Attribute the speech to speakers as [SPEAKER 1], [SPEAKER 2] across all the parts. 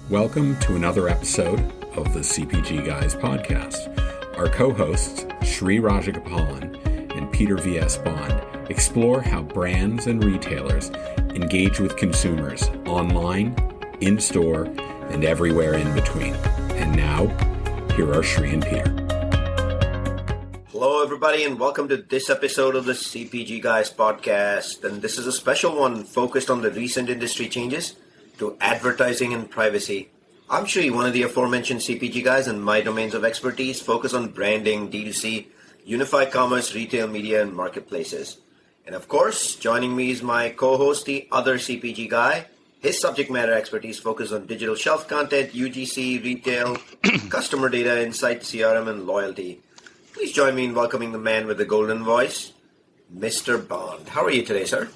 [SPEAKER 1] Welcome to another episode of the CPG Guys podcast. Our co-hosts, Sri Rajagopalan and Peter V.S. Bond, explore how brands and retailers engage with consumers online, in-store, and everywhere in between. And now, here are Sri and Peter.
[SPEAKER 2] Hello, everybody, and welcome to this episode of the CPG Guys podcast. And this is a special one focused on the recent industry changes to advertising and privacy. I'm Sri, one of the aforementioned CPG guys, and my domains of expertise focus on branding, D2C, unified commerce, retail media, and marketplaces. And of course, joining me is my co-host, the other CPG guy. His subject matter expertise focuses on digital shelf content, UGC, retail, customer data, insight, CRM, and loyalty. Please join me in welcoming the man with the golden voice, Mr. Bond. How are you today, sir?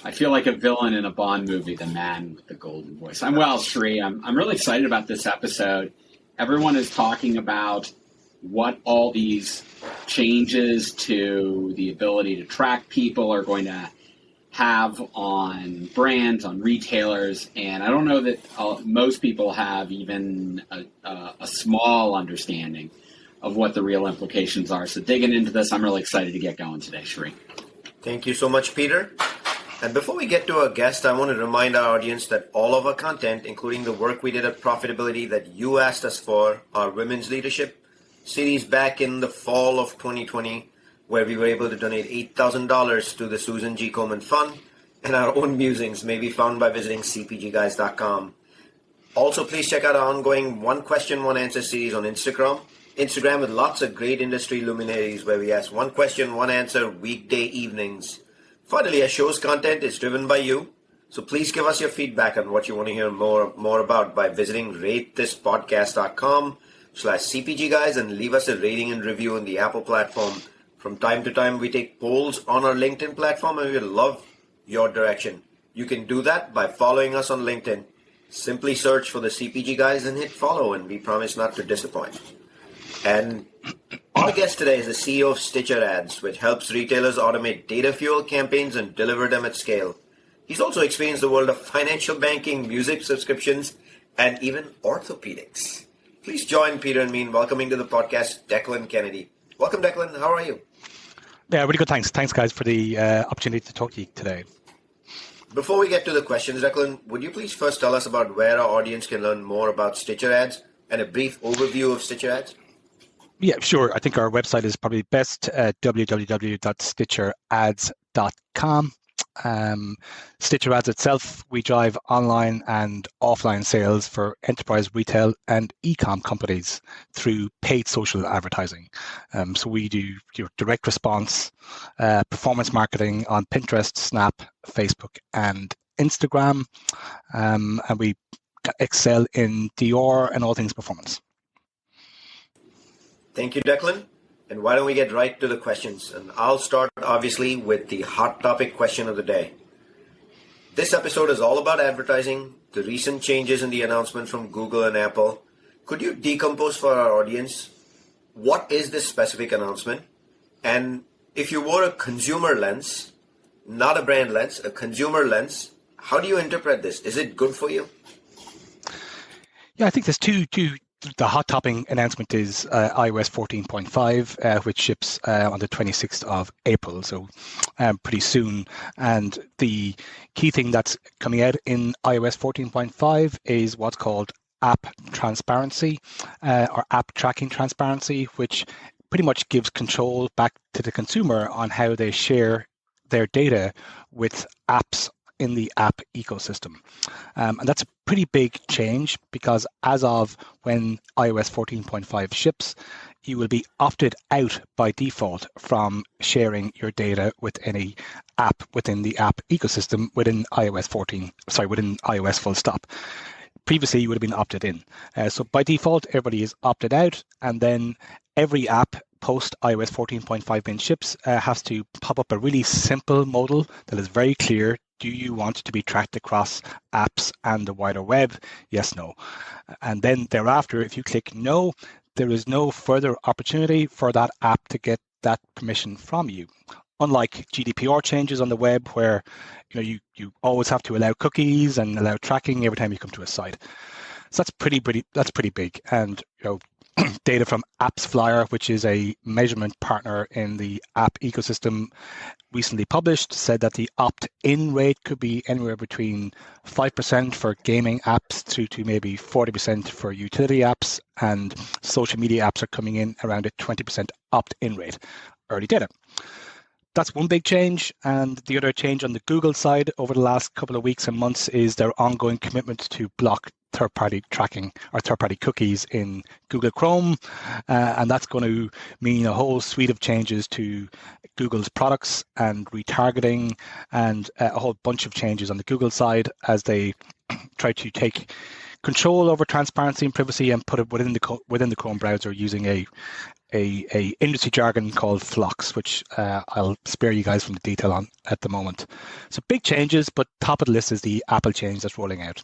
[SPEAKER 3] I feel like a villain in a Bond movie, the man with the golden voice. I'm well, Sri. I'm really excited about this episode. Everyone is talking about what all these changes to the ability to track people are going to have on brands, on retailers, and I don't know that most people have even a small understanding of what the real implications are. So digging into this, I'm really excited to get going today, Sri.
[SPEAKER 2] Thank you so much, Peter. And before we get to our guest, I want to remind our audience that all of our content, including the work we did at Profitability that you asked us for, our Women's Leadership series back in the fall of 2020, where we were able to donate $8,000 to the Susan G. Komen Fund, and our own musings may be found by visiting cpgguys.com. Also, please check out our ongoing One Question, One Answer series on Instagram with lots of great industry luminaries where we ask one question, one answer weekday evenings. Finally, our show's content is driven by you, so please give us your feedback on what you want to hear more about by visiting ratethispodcast.com/CPGguys and leave us a rating and review on the Apple platform. From time to time, we take polls on our LinkedIn platform, and we would love your direction. You can do that by following us on LinkedIn. Simply search for the CPG Guys and hit follow, and we promise not to disappoint. And our guest today is the CEO of StitcherAds, which helps retailers automate data-fueled campaigns and deliver them at scale. He's also experienced the world of financial banking, music subscriptions, and even orthopedics. Please join Peter and me in welcoming to the podcast Declan Kennedy. Welcome, Declan. How are you?
[SPEAKER 4] Yeah, really good. Thanks. Thanks, guys, for the opportunity to talk to you today.
[SPEAKER 2] Before we get to the questions, Declan, would you please first tell us about where our audience can learn more about StitcherAds and a brief overview of StitcherAds?
[SPEAKER 4] Yeah, sure. I think our website is probably best at www.stitcherads.com. StitcherAds itself, we drive online and offline sales for enterprise retail and e-com companies through paid social advertising. So we do direct response, performance marketing on Pinterest, Snap, Facebook, and Instagram. And we excel in DR and all things performance.
[SPEAKER 2] Thank you, Declan. And why don't we get right to the questions? And I'll start, obviously, with the hot topic question of the day. This episode is all about advertising, the recent changes in the announcement from Google and Apple. Could you decompose for our audience what is this specific announcement? And if you wore a consumer lens, not a brand lens, a consumer lens, how do you interpret this? Is it good for you?
[SPEAKER 4] Yeah, I think there's two. The hot topping announcement is iOS 14.5, which ships on the 26th of April, so pretty soon. And the key thing that's coming out in iOS 14.5 is what's called app transparency or app tracking transparency, which pretty much gives control back to the consumer on how they share their data with apps in the app ecosystem. And that's a pretty big change because as of when iOS 14.5 ships, you will be opted out by default from sharing your data with any app within the app ecosystem within iOS full stop. Previously, you would have been opted in. So by default, everybody is opted out, and then every app post iOS 14.5 bin ships has to pop up a really simple modal that is very clear. Do you want to be tracked across apps and the wider web? Yes, no. And then thereafter, if you click no, there is no further opportunity for that app to get that permission from you. Unlike GDPR changes on the web where you always have to allow cookies and allow tracking every time you come to a site. So that's pretty big. And data from AppsFlyer, which is a measurement partner in the app ecosystem, recently published, said that the opt-in rate could be anywhere between 5% for gaming apps to maybe 40% for utility apps, and social media apps are coming in around a 20% opt-in rate. Early data. That's one big change. And the other change on the Google side over the last couple of weeks and months is their ongoing commitment to block third-party tracking or third-party cookies in Google Chrome. And that's going to mean a whole suite of changes to Google's products and retargeting, and a whole bunch of changes on the Google side as they try to take control over transparency and privacy and put it within the Chrome browser using a industry jargon called flocks, which I'll spare you guys from the detail on at the moment. So big changes, but top of the list is the Apple change that's rolling out.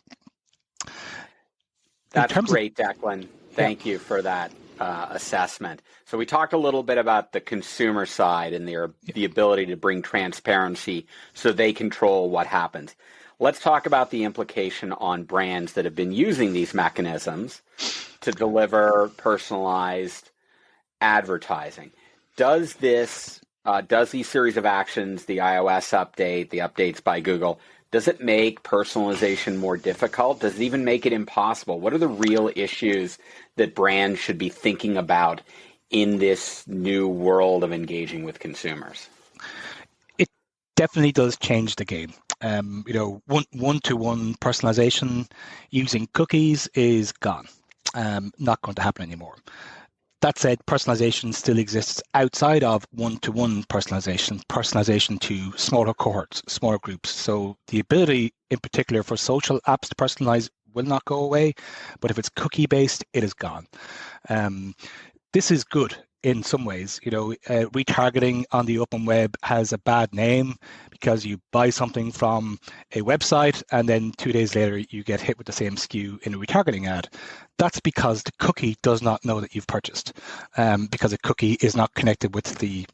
[SPEAKER 3] That's great, Declan. Thank you for that assessment. So we talked a little bit about the consumer side and the ability to bring transparency so they control what happens. Let's talk about the implication on brands that have been using these mechanisms to deliver personalized advertising. Does these series of actions, the iOS update, the updates by Google, does it make personalization more difficult? Does it even make it impossible? What are the real issues that brands should be thinking about in this new world of engaging with consumers?
[SPEAKER 4] It definitely does change the game. One-to-one personalization using cookies is gone. Not going to happen anymore. That said, personalization still exists outside of one-to-one personalization to smaller cohorts, smaller groups. So the ability in particular for social apps to personalize will not go away, but if it's cookie-based, it is gone. This is good in some ways. Retargeting on the open web has a bad name because you buy something from a website and then 2 days later you get hit with the same SKU in a retargeting ad. That's because the cookie does not know that you've purchased, because a cookie is not connected with the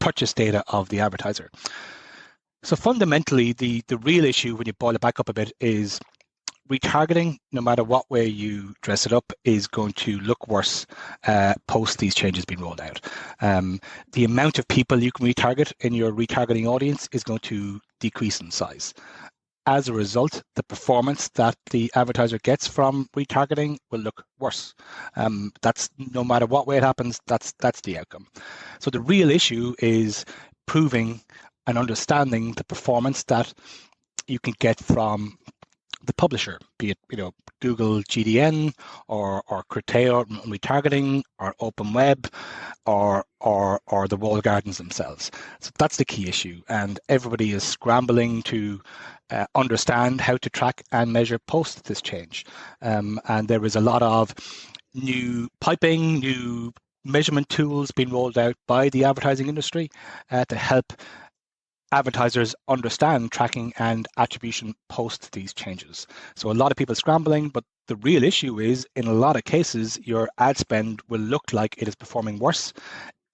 [SPEAKER 4] purchase data of the advertiser. So fundamentally, the real issue when you boil it back up a bit is retargeting, no matter what way you dress it up, is going to look worse post these changes being rolled out. The amount of people you can retarget in your retargeting audience is going to decrease in size. As a result, the performance that the advertiser gets from retargeting will look worse. That's no matter what way it happens, that's the outcome. So the real issue is proving and understanding the performance that you can get from the publisher, be it Google GDN or Criteo retargeting or Open Web or the walled gardens themselves. So that's the key issue, and everybody is scrambling to understand how to track and measure post this change. And there is a lot of new piping, new measurement tools being rolled out by the advertising industry to help advertisers understand tracking and attribution post these changes. So a lot of people scrambling, but the real issue is in a lot of cases, your ad spend will look like it is performing worse,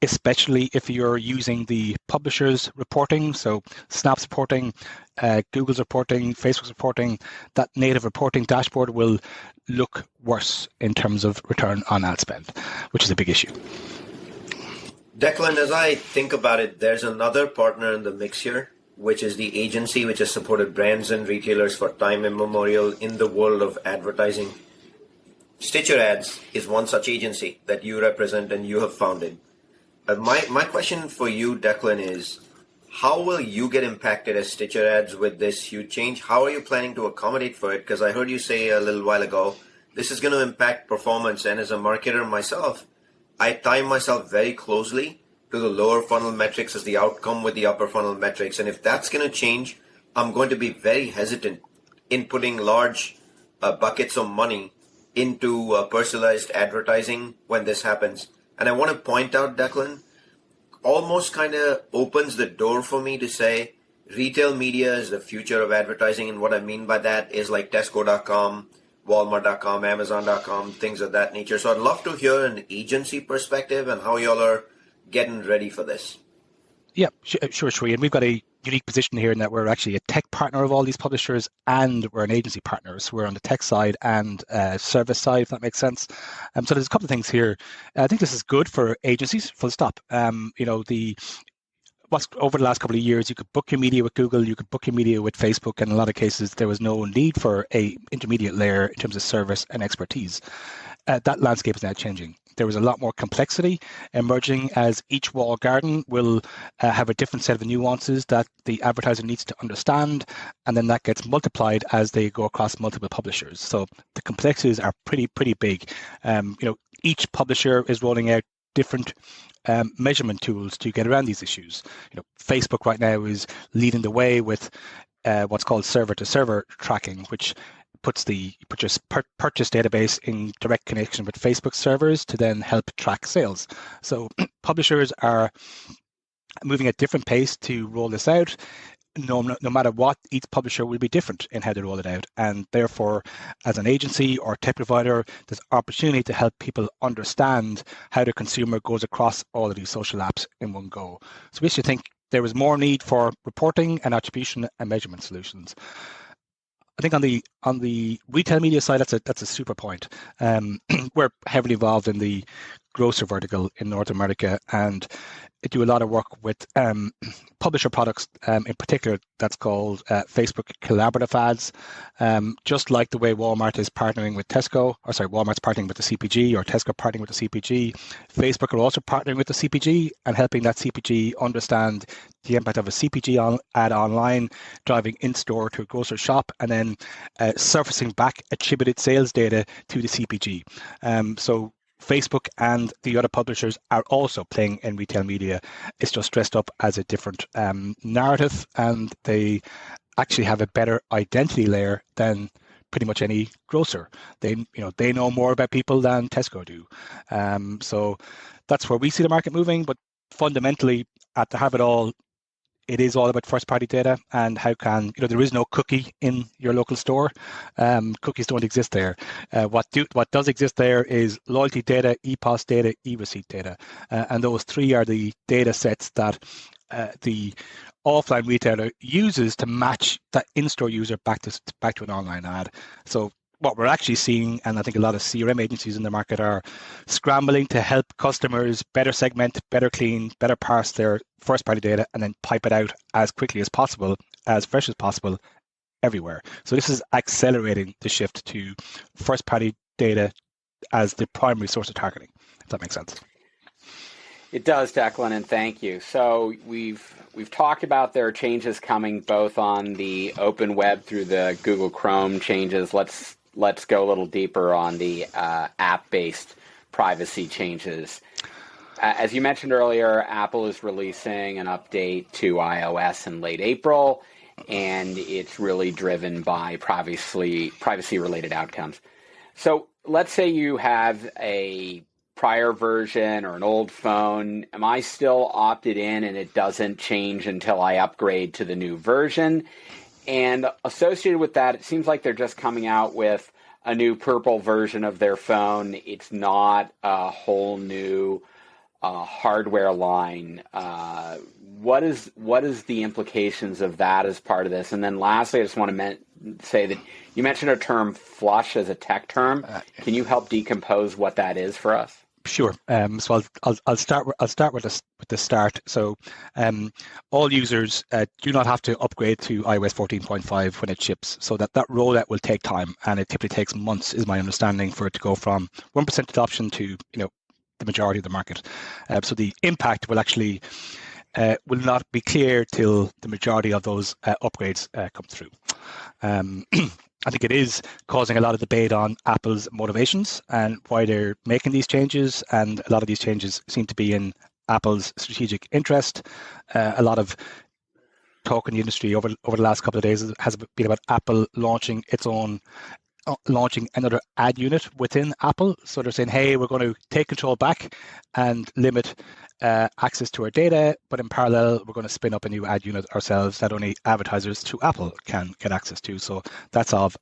[SPEAKER 4] especially if you're using the publisher's reporting. So Snap's reporting, Google's reporting, Facebook's reporting, that native reporting dashboard will look worse in terms of return on ad spend, which is a big issue.
[SPEAKER 2] Declan, as I think about it, there's another partner in the mix here, which is the agency which has supported brands and retailers for time immemorial in the world of advertising. StitcherAds is one such agency that you represent and you have founded. My question for you, Declan, is how will you get impacted as StitcherAds with this huge change? How are you planning to accommodate for it? Because I heard you say a little while ago, this is going to impact performance. And as a marketer myself, I tie myself very closely to the lower funnel metrics as the outcome with the upper funnel metrics. And if that's going to change, I'm going to be very hesitant in putting large buckets of money into personalized advertising when this happens. And I want to point out, Declan, almost kind of opens the door for me to say retail media is the future of advertising. And what I mean by that is like Tesco.com, Walmart.com, Amazon.com, things of that nature. So I'd love to hear an agency perspective and how y'all are getting ready for this.
[SPEAKER 4] Yeah, sure, Sri. And we've got a unique position here in that we're actually a tech partner of all these publishers, and we're an agency partner. So we're on the tech side and service side, if that makes sense. So there's a couple of things here. I think this is good for agencies, full stop. What's over the last couple of years, you could book your media with Google, you could book your media with Facebook, and in a lot of cases there was no need for a intermediate layer in terms of service and expertise. That landscape is now changing. There was a lot more complexity emerging as each walled garden will have a different set of nuances that the advertiser needs to understand, and then that gets multiplied as they go across multiple publishers. So the complexities are pretty big. Each publisher is rolling out different measurement tools to get around these issues. Facebook right now is leading the way with what's called server-to-server tracking, which puts your purchase database in direct connection with Facebook servers to then help track sales. So publishers are moving at different pace to roll this out. No matter what, each publisher will be different in how they roll it out. And therefore, as an agency or tech provider, there's opportunity to help people understand how the consumer goes across all of these social apps in one go. So we actually think there is more need for reporting and attribution and measurement solutions. I think on the retail media side, that's a super point. We're heavily involved in the grocer vertical in North America, and do a lot of work with publisher products, in particular that's called Facebook collaborative ads. Just like the way Walmart is partnering with Walmart's partnering with the CPG, or Tesco partnering with the CPG, Facebook are also partnering with the CPG and helping that CPG understand the impact of a CPG ad online, driving in-store to a grocer shop, and then surfacing back attributed sales data to the CPG. So Facebook and the other publishers are also playing in retail media. It's just dressed up as a different narrative, and they actually have a better identity layer than pretty much any grocer. They know more about people than Tesco do. So that's where we see the market moving. But fundamentally, at the heart of it all, it is all about first-party data and how there is no cookie in your local store. Cookies don't exist there. What does exist there is loyalty data, EPOS data, e-receipt data, and those three are the data sets that the offline retailer uses to match that in-store user back to an online ad. So what we're actually seeing, and I think a lot of CRM agencies in the market are scrambling to help customers better segment, better clean, better parse their first-party data, and then pipe it out as quickly as possible, as fresh as possible, everywhere. So this is accelerating the shift to first-party data as the primary source of targeting, if that makes sense.
[SPEAKER 3] It does, Declan, and thank you. So we've talked about there are changes coming both on the open web through the Google Chrome changes. Let's go a little deeper on the app-based privacy changes. As you mentioned earlier, Apple is releasing an update to iOS in late April, and it's really driven by privacy-related outcomes. So let's say you have a prior version or an old phone. Am I still opted in and it doesn't change until I upgrade to the new version? And associated with that, it seems like they're just coming out with a new purple version of their phone. It's not a whole new hardware line. What is the implications of that as part of this? And then lastly, I just want to say that you mentioned a term flush as a tech term. Can you help decompose what that is for us?
[SPEAKER 4] Sure. So I'll start with the start. So all users do not have to upgrade to iOS 14.5 when it ships. So that rollout will take time, and it typically takes months, is my understanding, for it to go from 1% adoption to the majority of the market. So the impact will actually will not be clear till the majority of those upgrades come through. I think it is causing a lot of debate on Apple's motivations and why they're making these changes, and a lot of these changes seem to be in Apple's strategic interest. A lot of talk in the industry over the last couple of days has been about Apple launching another ad unit within Apple. So they're saying, hey, we're going to take control back and limit access to our data, but in parallel, we're going to spin up a new ad unit ourselves that only advertisers through Apple can get access to. So that's of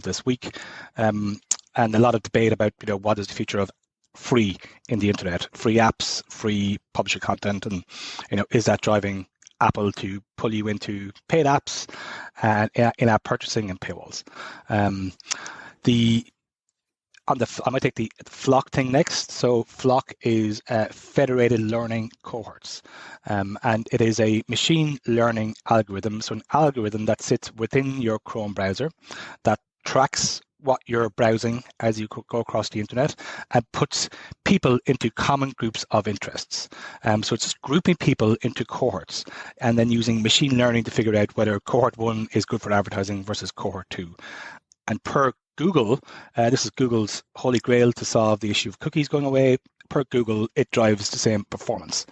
[SPEAKER 4] this week, and a lot of debate about what is the future of free in the internet, free apps, free publisher content, and is that driving Apple to pull you into paid apps and in-app purchasing and paywalls. I might take the Flock thing next. So Flock is federated learning cohorts, and it is a machine learning algorithm. So an algorithm that sits within your Chrome browser that tracks what you're browsing as you go across the internet and puts people into common groups of interests. So it's just grouping people into cohorts and then using machine learning to figure out whether cohort 1 is good for advertising versus cohort 2. And per Google, this is Google's holy grail to solve the issue of cookies going away. Per Google, it drives the same performance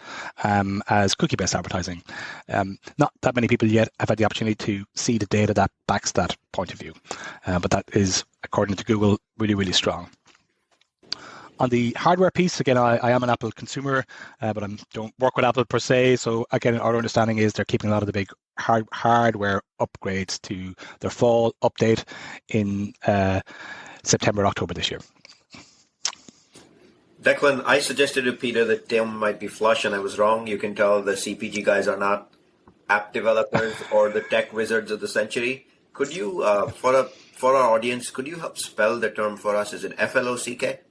[SPEAKER 4] as cookie-based advertising. Not that many people yet have had the opportunity to see the data that backs that point of view, but that is, according to Google, really, really strong. On the hardware piece, again, I am an Apple consumer, but I don't work with Apple per se. So again, our understanding is they're keeping a lot of the big hardware upgrades to their fall update in September, October this year.
[SPEAKER 2] Declan, I suggested to Peter that Tim might be flush, and I was wrong. You can tell the CPG guys are not app developers or the tech wizards of the century. Could you, for our audience, could you help spell the term for us? Is it FLOCK?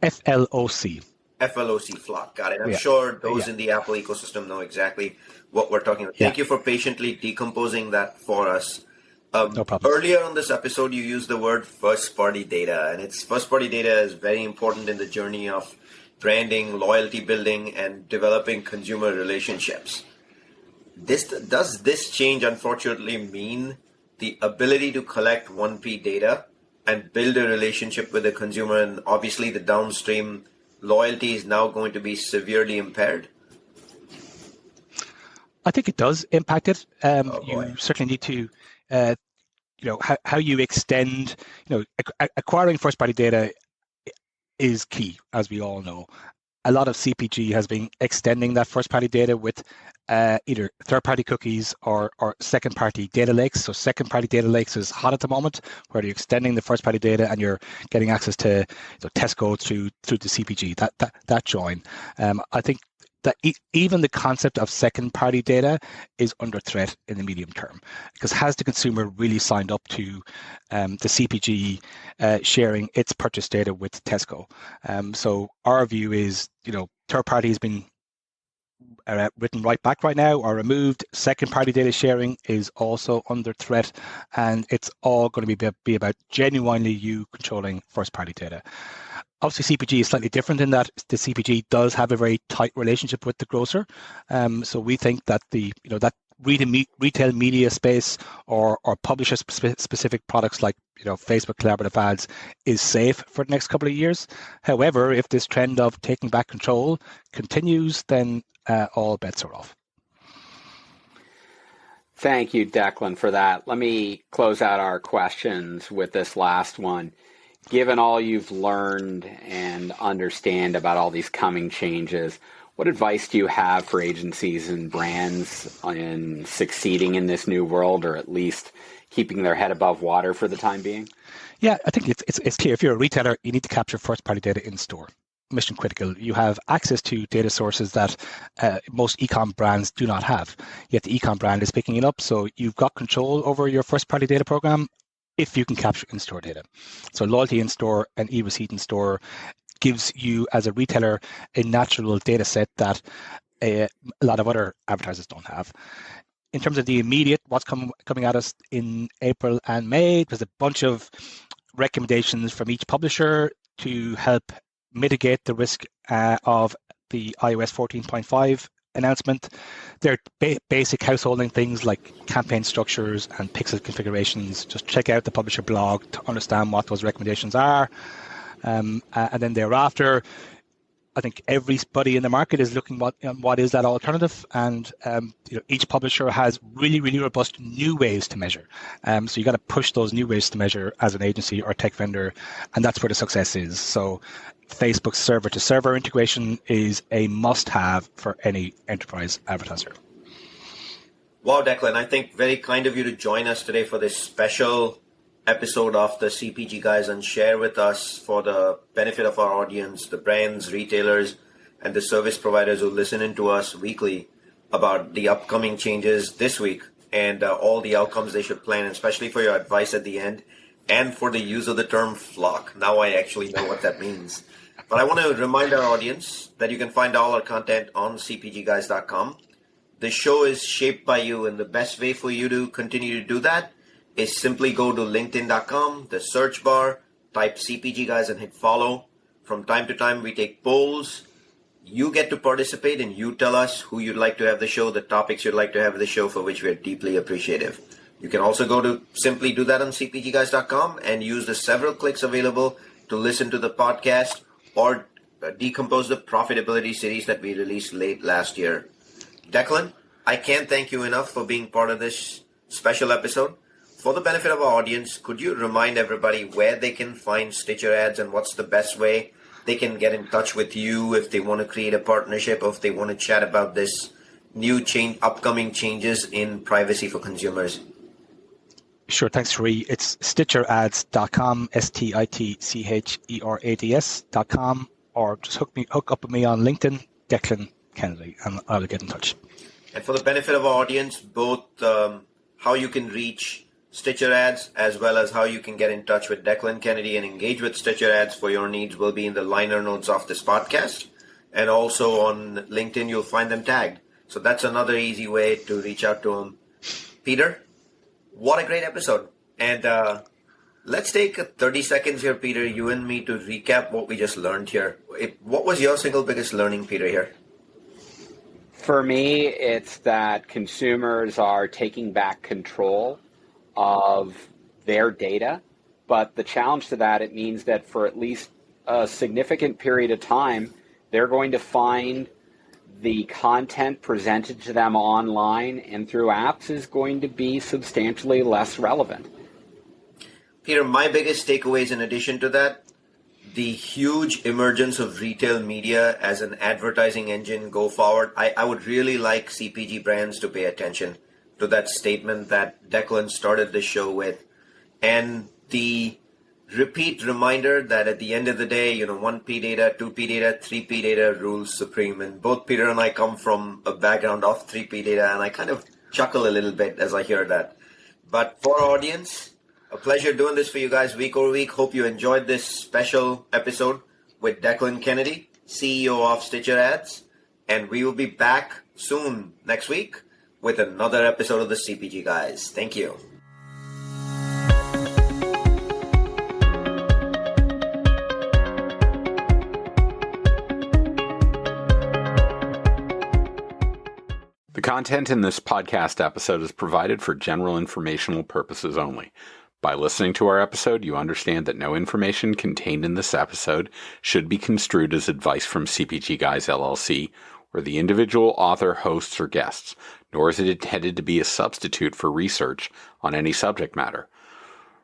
[SPEAKER 4] FLOC.
[SPEAKER 2] FLOC, Flock. Got it. I'm sure those in the Apple ecosystem know exactly what we're talking about. Thank you for patiently decomposing that for us.
[SPEAKER 4] No problem.
[SPEAKER 2] Earlier on this episode, you used the word first-party data, and first-party data is very important in the journey of branding, loyalty building, and developing consumer relationships. Does this change, unfortunately, mean the ability to collect 1P data and build a relationship with the consumer, and obviously the downstream loyalty is now going to be severely impaired?
[SPEAKER 4] I think it does impact it. You certainly need to, how you extend, acquiring first-party data is key, as we all know. A lot of CPG has been extending that first-party data with either third-party cookies or second-party data lakes. So second-party data lakes is hot at the moment, where you're extending the first-party data and you're getting access to Tesco through the CPG. That join. I think that even the concept of second-party data is under threat in the medium term, because has the consumer really signed up to the CPG sharing its purchase data with Tesco? So our view is, third-party has been written right back right now or removed. Second-party data sharing is also under threat, and it's all going to be about genuinely you controlling first-party data. Obviously, CPG is slightly different in that the CPG does have a very tight relationship with the grocer. So we think that that retail media space or publisher specific products like Facebook collaborative ads is safe for the next couple of years. However, if this trend of taking back control continues, then all bets are off.
[SPEAKER 3] Thank you, Declan, for that. Let me close out our questions with this last one. Given all you've learned and understand about all these coming changes, what advice do you have for agencies and brands in succeeding in this new world, or at least keeping their head above water for the time being? Yeah,
[SPEAKER 4] I think it's clear. If you're a retailer, you need to capture first-party data in store. Mission critical. You have access to data sources that most e-com brands do not have. Yet the e-com brand is picking it up, so you've got control over your first-party data program if you can capture in-store data. So loyalty in-store and e-receipt in-store gives you, as a retailer, a natural data set that a lot of other advertisers don't have. In terms of the immediate, what's coming at us in April and May, there's a bunch of recommendations from each publisher to help mitigate the risk of the iOS 14.5 announcement. They're basic householding things like campaign structures and pixel configurations. Just check out the publisher blog to understand what those recommendations are. And then thereafter, I think everybody in the market is looking what is that alternative, and each publisher has really, really robust new ways to measure. So you got to push those new ways to measure as an agency or tech vendor, and that's where the success is. So Facebook's server-to-server integration is a must-have for any enterprise advertiser.
[SPEAKER 2] Wow, Declan, I think very kind of you to join us today for this special episode of the CPG Guys and share with us, for the benefit of our audience, the brands, retailers, and the service providers who listen in to us weekly, about the upcoming changes this week and all the outcomes they should plan, especially for your advice at the end and for the use of the term flock. Now I actually know what that means. But I want to remind our audience that you can find all our content on cpgguys.com. The show is shaped by you, and the best way for you to continue to do that is simply go to linkedin.com, the search bar, type CPG Guys and hit follow. From time to time, we take polls. You get to participate and you tell us who you'd like to have the show, the topics you'd like to have the show, for which we're deeply appreciative. You can also go to simply do that on cpgguys.com and use the several clicks available to listen to the podcast or decompose the profitability series that we released late last year. Declan, I can't thank you enough for being part of this special episode. For the benefit of our audience, could you remind everybody where they can find StitcherAds and what's the best way they can get in touch with you if they want to create a partnership or if they want to chat about this new upcoming changes in privacy for consumers?
[SPEAKER 4] Sure, thanks, Sri. It's StitcherAds.com, StitcherAds.com, or just hook up with me on LinkedIn, Declan Kennedy, and I'll get in touch.
[SPEAKER 2] And for the benefit of our audience, both how you can reach StitcherAds as well as how you can get in touch with Declan Kennedy and engage with StitcherAds for your needs will be in the liner notes of this podcast. And also on LinkedIn, you'll find them tagged. So that's another easy way to reach out to them. Peter, what a great episode. And let's take 30 seconds here, Peter, you and me, to recap what we just learned here. What was your single biggest learning, Peter, here?
[SPEAKER 3] For me, it's that consumers are taking back control of their data. But the challenge to that, it means that for at least a significant period of time, they're going to find the content presented to them online and through apps is going to be substantially less relevant.
[SPEAKER 2] Peter, my biggest takeaways in addition to that, the huge emergence of retail media as an advertising engine go forward. I would really like CPG brands to pay attention to that statement that Declan started the show with. And the repeat reminder that at the end of the day, 1P data, 2P data, 3P data rules supreme. And both Peter and I come from a background of 3P data, and I kind of chuckle a little bit as I hear that. But for our audience, a pleasure doing this for you guys week over week. Hope you enjoyed this special episode with Declan Kennedy, CEO of StitcherAds. And we will be back soon next week with another episode of the CPG Guys. Thank you.
[SPEAKER 1] The content in this podcast episode is provided for general informational purposes only. By listening to our episode, you understand that no information contained in this episode should be construed as advice from CPG Guys LLC or the individual author, hosts, or guests, nor is it intended to be a substitute for research on any subject matter.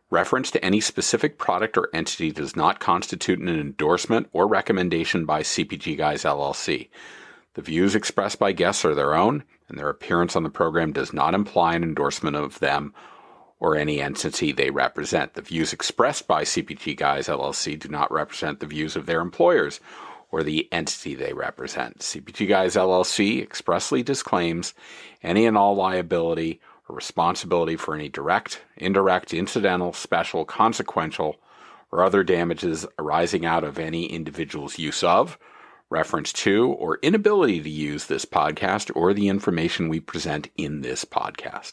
[SPEAKER 1] Reference to any specific product or entity does not constitute an endorsement or recommendation by CPG Guys LLC. The views expressed by guests are their own, and their appearance on the program does not imply an endorsement of them or any entity they represent. The views expressed by CPG Guys LLC do not represent the views of their employers or the entity they represent. CPG Guys LLC expressly disclaims any and all liability or responsibility for any direct, indirect, incidental, special, consequential, or other damages arising out of any individual's use of, reference to, or inability to use this podcast or the information we present in this podcast.